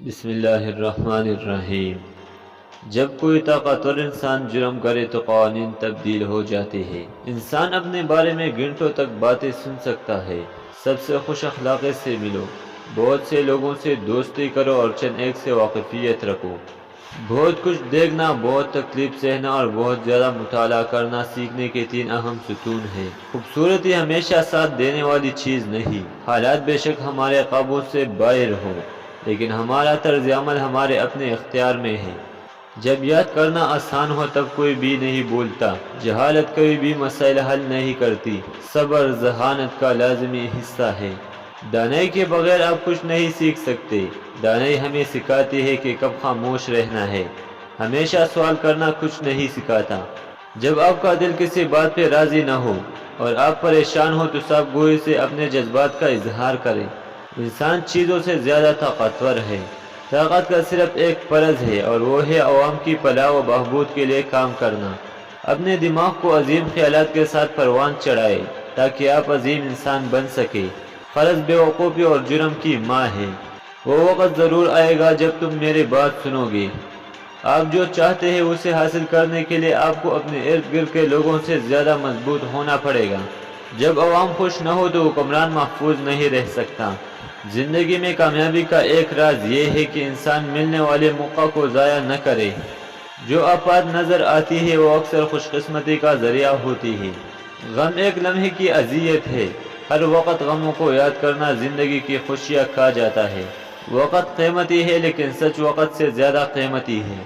بسم اللہ الرحمن الرحیم۔ جب کوئی طاقتور انسان جرم کرے تو قوانین تبدیل ہو جاتے ہیں۔ انسان اپنے بارے میں گھنٹوں تک باتیں سن سکتا ہے۔ سب سے خوش اخلاقی سے ملو، بہت سے لوگوں سے دوستی کرو اور چند ایک سے واقفیت رکھو۔ بہت کچھ دیکھنا، بہت تکلیف سہنا اور بہت زیادہ مطالعہ کرنا سیکھنے کے تین اہم ستون ہیں۔ خوبصورتی ہمیشہ ساتھ دینے والی چیز نہیں۔ حالات بے شک ہمارے قابو سے باہر ہو، لیکن ہمارا طرز عمل ہمارے اپنے اختیار میں ہے۔ جب یاد کرنا آسان ہو تب کوئی بھی نہیں بولتا۔ جہالت کبھی بھی مسائل حل نہیں کرتی۔ صبر ذہانت کا لازمی حصہ ہے۔ دانائی کے بغیر آپ کچھ نہیں سیکھ سکتے۔ دانائی ہمیں سکھاتی ہے کہ کب خاموش رہنا ہے۔ ہمیشہ سوال کرنا کچھ نہیں سکھاتا۔ جب آپ کا دل کسی بات پہ راضی نہ ہو اور آپ پریشان ہو تو صاف گوئی سے اپنے جذبات کا اظہار کریں۔ انسان چیزوں سے زیادہ طاقتور ہے۔ طاقت کا صرف ایک فرض ہے اور وہ ہے عوام کی فلاح و بہبود کے لیے کام کرنا۔ اپنے دماغ کو عظیم خیالات کے ساتھ پروان چڑھائے تاکہ آپ عظیم انسان بن سکے۔ فرض بے وقوفی اور جرم کی ماں ہے۔ وہ وقت ضرور آئے گا جب تم میری بات سنو گے۔ آپ جو چاہتے ہیں اسے حاصل کرنے کے لیے آپ کو اپنے ارد گرد کے لوگوں سے زیادہ مضبوط ہونا پڑے گا۔ جب عوام خوش نہ ہو تو حکمران محفوظ نہیں رہ سکتا۔ زندگی میں کامیابی کا ایک راز یہ ہے کہ انسان ملنے والے موقع کو ضائع نہ کرے۔ جو آفات نظر آتی ہے وہ اکثر خوش قسمتی کا ذریعہ ہوتی ہے۔ غم ایک لمحے کی اذیت ہے۔ ہر وقت غموں کو یاد کرنا زندگی کی خوشیاں کھا جاتا ہے۔ وقت قیمتی ہے لیکن سچ وقت سے زیادہ قیمتی ہے۔